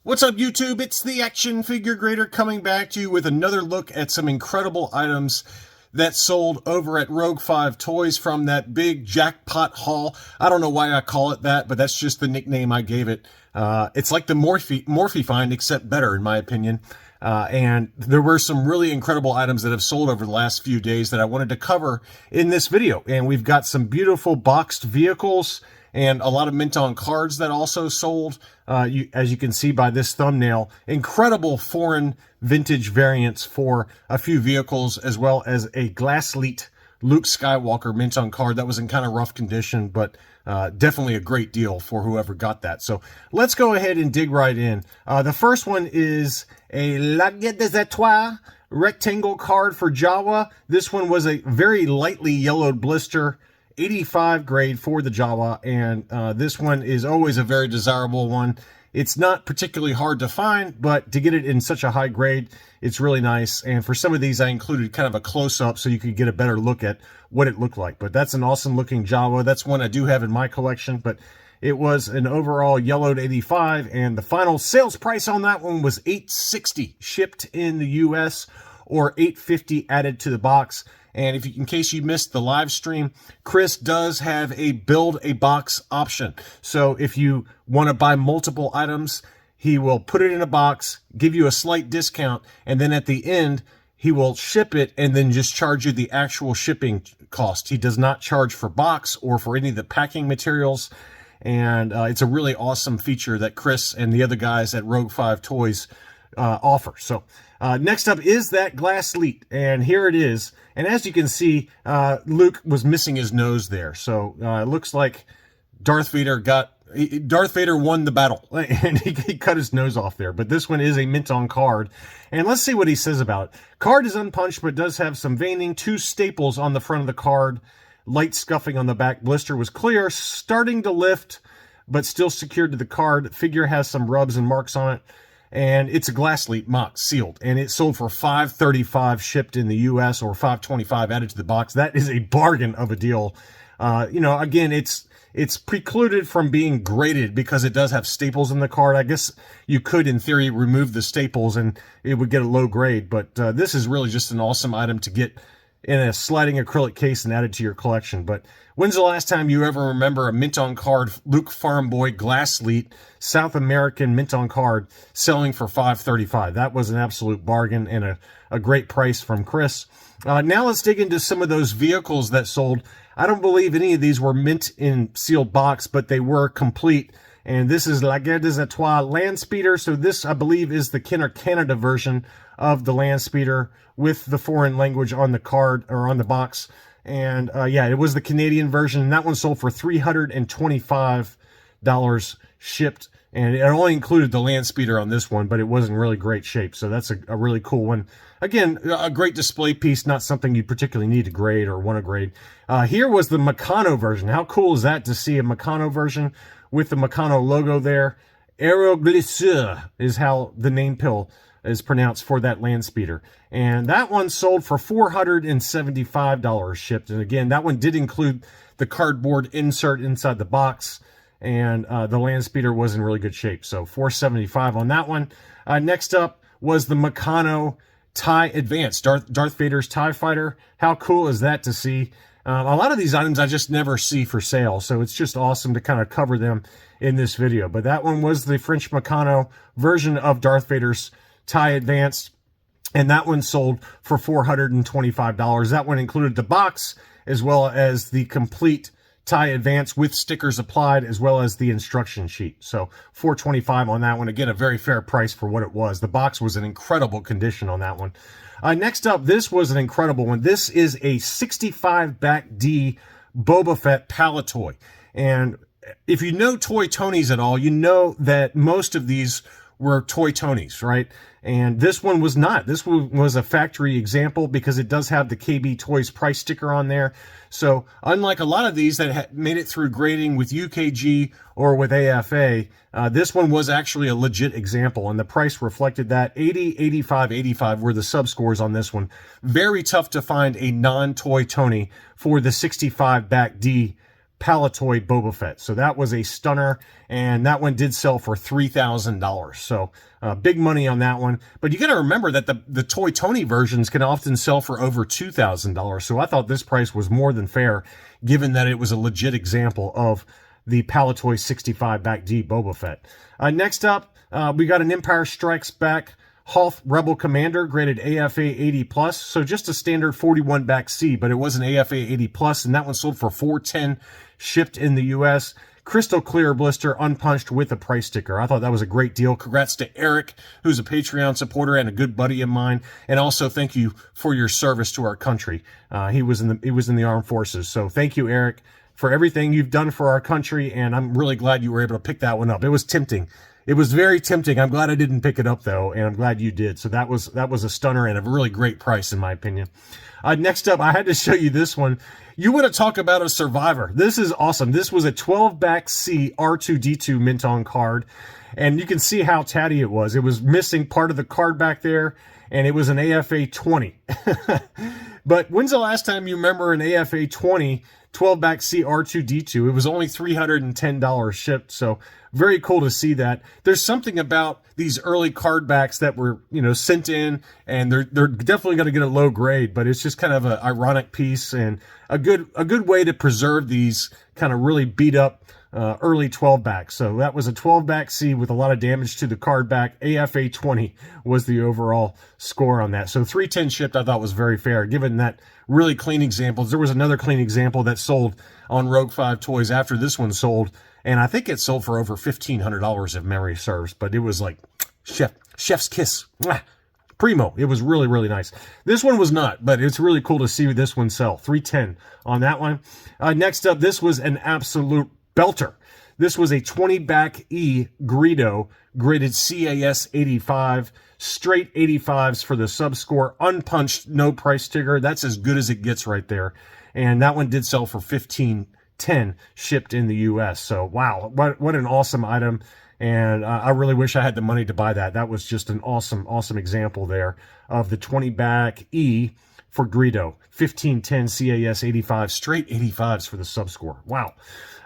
What's up, YouTube? It's the Action Figure Grader coming back to you with another look at some incredible items that sold over at Rogue 5 Toys from that big jackpot haul. I don't know why I call it that, but that's just the nickname I gave it. It's like the Morphe find, except better, in my opinion. And there were some really incredible items that have sold over the last few days that I wanted to cover in this video. And we've got some beautiful boxed vehicles and a lot of mint on cards that also sold. As you can see by this thumbnail, incredible foreign vintage variants for a few vehicles, as well as a Glassleet Luke Skywalker mint on card that was in kind of rough condition, but definitely a great deal for whoever got that. So let's go ahead and dig right in. The first one is a Laguerre des Etoiles rectangle card for Jawa. This one was a very lightly yellowed blister, 85 grade for the Jawa, and this one is always a very desirable one. It's not particularly hard to find, but to get it in such a high grade, it's really nice. And for some of these, I included kind of a close-up so you could get a better look at what it looked like. But that's an awesome looking Jawa. That's one I do have in my collection, but it was an overall yellowed 85, and the final sales price on that one was $860 shipped in the US, or $850 added to the box. And if you, in case you missed the live stream, Chris does have a build a box option. So if you want to buy multiple items, he will put it in a box, give you a slight discount, and then at the end, he will ship it and then just charge you the actual shipping cost. He does not charge for box or for any of the packing materials. And it's a really awesome feature that Chris and the other guys at Rogue 5 Toys offer. So next up is that Glassleet, and here it is. And as you can see, Luke was missing his nose there. So it looks like Darth Vader won the battle, and he cut his nose off there. But this one is a mint on card. And let's see what he says about it. Card is unpunched, but does have some veining. 2 staples on the front of the card. Light scuffing on the back. Blister was clear, starting to lift, but still secured to the card. Figure has some rubs and marks on it. And it's a Glassleet MOC sealed, and it sold for $535 shipped in the US, or $525 added to the box. That is a bargain of a deal. You know, again, it's precluded from being graded because it does have staples in the card. I guess you could, in theory, remove the staples and it would get a low grade, but this is really just an awesome item to get in a sliding acrylic case and added to your collection. But when's the last time you ever remember a mint on card Luke Farm Boy Glassleet South American mint on card selling for $535? That was an absolute bargain and a great price from Chris. Now let's dig into some of those vehicles that sold. I don't believe any of these were mint in sealed box, but they were complete. And this is Laguerre des Etoiles Land Speeder. So this, I believe, is the Kenner Canada version of the Land Speeder with the foreign language on the card, or on the box. And yeah, it was the Canadian version, and that one sold for $325 shipped. And it only included the Land Speeder on this one, but it was in really great shape. So that's a really cool one. Again, a great display piece, not something you particularly need to grade or want to grade. Here was the Meccano version. How cool is that to see a Meccano version with the Meccano logo there? Aeroglisseur is how the name pill is pronounced for that Land Speeder. And that one sold for $475 shipped. And again, that one did include the cardboard insert inside the box. And the Land Speeder was in really good shape. So $475 on that one. Next up was the Meccano TIE Advance, Darth Vader's TIE Fighter. How cool is that to see? A lot of these items I just never see for sale, so it's just awesome to kind of cover them in this video. But that one was the French Meccano version of Darth Vader's TIE Advance, and that one sold for $425. That one included the box, as well as the complete TIE Advance with stickers applied, as well as the instruction sheet. So $425 on that one. Again, a very fair price for what it was. The box was in incredible condition on that one. Next up, this was an incredible one. This is a 65 back D Boba Fett Palitoy. And if you know Toy Tonys at all, you know that most of these were Toy Tonys, right? And this one was not. This was a factory example because it does have the KB Toys price sticker on there. So unlike a lot of these that made it through grading with UKG or with AFA, this one was actually a legit example, and the price reflected that. 80, 85, 85 were the sub-scores on this one. Very tough to find a non-Toy Tony for the 65 back D Palatoy Boba Fett. So that was a stunner, and that one did sell for $3,000. So big money on that one. But you got to remember that the Toy Tony versions can often sell for over $2,000. So I thought this price was more than fair, given that it was a legit example of the Palatoy 65 back D Boba Fett. Next up, we got an Empire Strikes Back Hoth Rebel Commander, graded AFA 80+. So just a standard 41 back C, but it was an AFA 80+, and that one sold for $410, shipped in the U.S. Crystal clear blister, unpunched with a price sticker. I thought that was a great deal. Congrats to Eric, who's a Patreon supporter and a good buddy of mine. And also thank you for your service to our country. He was in the armed forces. So thank you, Eric, for everything you've done for our country. And I'm really glad you were able to pick that one up. It was tempting. It was very tempting. I'm glad I didn't pick it up, though, and I'm glad you did. So that was a stunner and a really great price, in my opinion. Next up, I had to show you this one. You want to talk about a survivor. This is awesome. This was a 12-back C R2-D2 mint on card, and you can see how tatty it was. It was missing part of the card back there, and it was an AFA 20. But when's the last time you remember an AFA 20 12-back C R2-D2? It was only $310 shipped, so very cool to see that. There's something about these early card backs that were, sent in, and they're definitely going to get a low grade, but it's just kind of an ironic piece and a good way to preserve these kind of really beat up early 12 backs. So that was a 12 back C with a lot of damage to the card back. AFA 20 was the overall score on that. So 310 shipped, I thought was very fair, given that really clean examples. There was another clean example that sold on Rogue 5 Toys after this one sold, and I think it sold for over $1,500 if memory serves, but it was like chef's kiss. Mwah. Primo. It was really, really nice. This one was not, but it's really cool to see this one sell. 310 on that one. Next up, this was an absolute belter. This was a 20-back E Greedo, graded CAS 85, straight 85s for the sub score, unpunched, no price sticker. That's as good as it gets right there. And that one did sell for $1,510, shipped in the U.S. So, wow, what an awesome item. And I really wish I had the money to buy that. That was just an awesome, awesome example there of the 20-back E for Greedo. 1510 CAS 85, straight 85s for the sub score. Wow.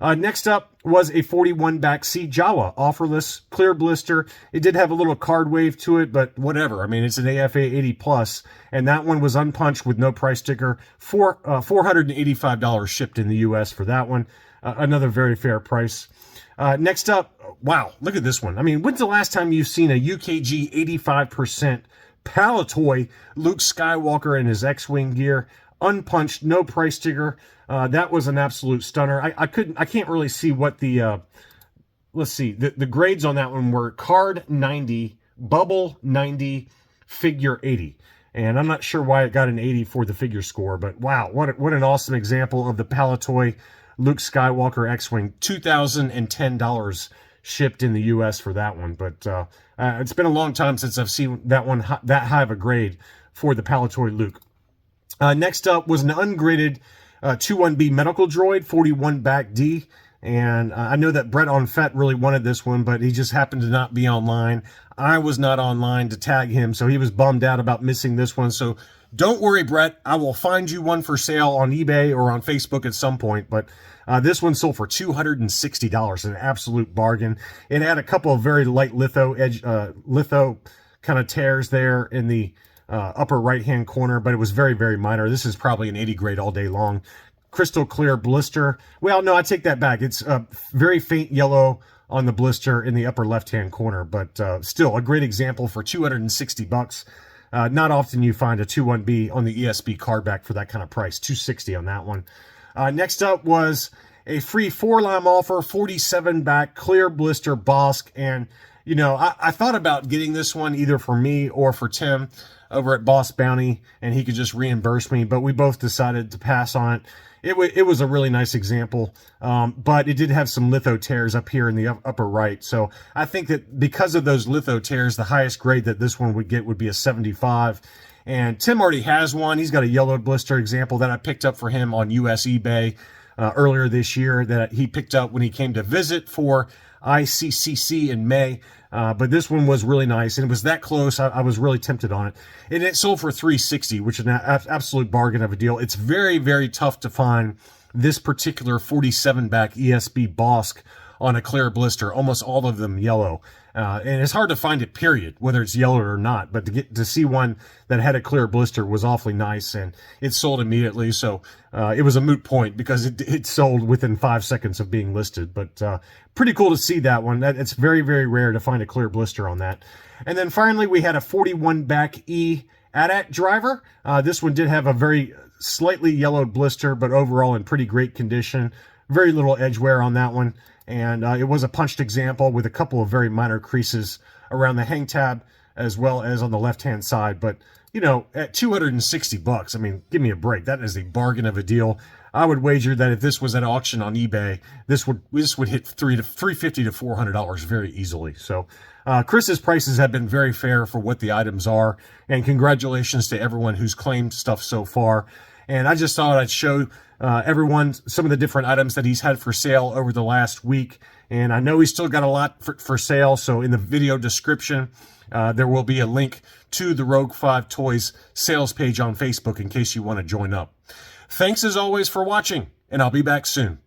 Next up was a 41-back C Jawa, offerless, clear blister. It did have a little card wave to it, but whatever. I mean, it's an AFA 80+, and that one was unpunched with no price sticker. $485 shipped in the U.S. for that one. Another very fair price. Next up, wow, look at this one. I mean, when's the last time you've seen a UKG 85% Palatoy Luke Skywalker in his X-Wing gear? Unpunched, no price sticker. That was an absolute stunner. I can't really see what the, let's see, the grades on that one were card 90, bubble 90, figure 80. And I'm not sure why it got an 80 for the figure score, but wow, what an awesome example of the Palatoy Luke Skywalker X-Wing. $2,010 shipped in the U.S. for that one. But it's been a long time since I've seen that one that high of a grade for the Palatoy Luke. Next up was an ungraded 21B medical droid, 41 back D. And I know that Brett on Fett really wanted this one, but he just happened to not be online. I was not online to tag him, so he was bummed out about missing this one. So don't worry, Brett. I will find you one for sale on eBay or on Facebook at some point. But this one sold for $260, an absolute bargain. It had a couple of very light litho kind of tears there in the upper right-hand corner, but it was very, very minor. This is probably an 80 grade all day long. Crystal clear blister. Well, no, I take that back. It's very faint yellow on the blister in the upper left-hand corner, but still a great example for $260. Not often you find a 21B on the ESB card back for that kind of price. $260 on that one. Next up was a free 4-lime offer, 47 back clear blister Bosk. And, you know, I thought about getting this one either for me or for Tim over at Boss Bounty, and he could just reimburse me, but we both decided to pass on it. It was a really nice example, but it did have some litho tears up here in the upper right. So I think that because of those litho tears, the highest grade that this one would get would be a 75. And Tim already has one. He's got a yellowed blister example that I picked up for him on US eBay earlier this year that he picked up when he came to visit for ICCC in May. But this one was really nice, and it was that close. I was really tempted on it. And it sold for $360, which is an absolute bargain of a deal. It's very, very tough to find this particular 47 back ESB Bosk on a clear blister, almost all of them yellow. And it's hard to find it, period, whether it's yellow or not. But to see one that had a clear blister was awfully nice, and it sold immediately. So it was a moot point because it sold within 5 seconds of being listed. But pretty cool to see that one. It's very, very rare to find a clear blister on that. And then finally, we had a 41 back E AT-AT driver. This one did have a very slightly yellowed blister, but overall in pretty great condition. Very little edge wear on that one. And it was a punched example with a couple of very minor creases around the hang tab as well as on the left-hand side. But, you know, at $260, I mean, give me a break. That is a bargain of a deal. I would wager that if this was at auction on eBay, this would hit $350 to $400 very easily. So Chris's prices have been very fair for what the items are. And congratulations to everyone who's claimed stuff so far. And I just thought I'd show everyone some of the different items that he's had for sale over the last week. And I know he's still got a lot for sale. So in the video description, there will be a link to the Rogue 5 Toys sales page on Facebook in case you want to join up. Thanks as always for watching, and I'll be back soon.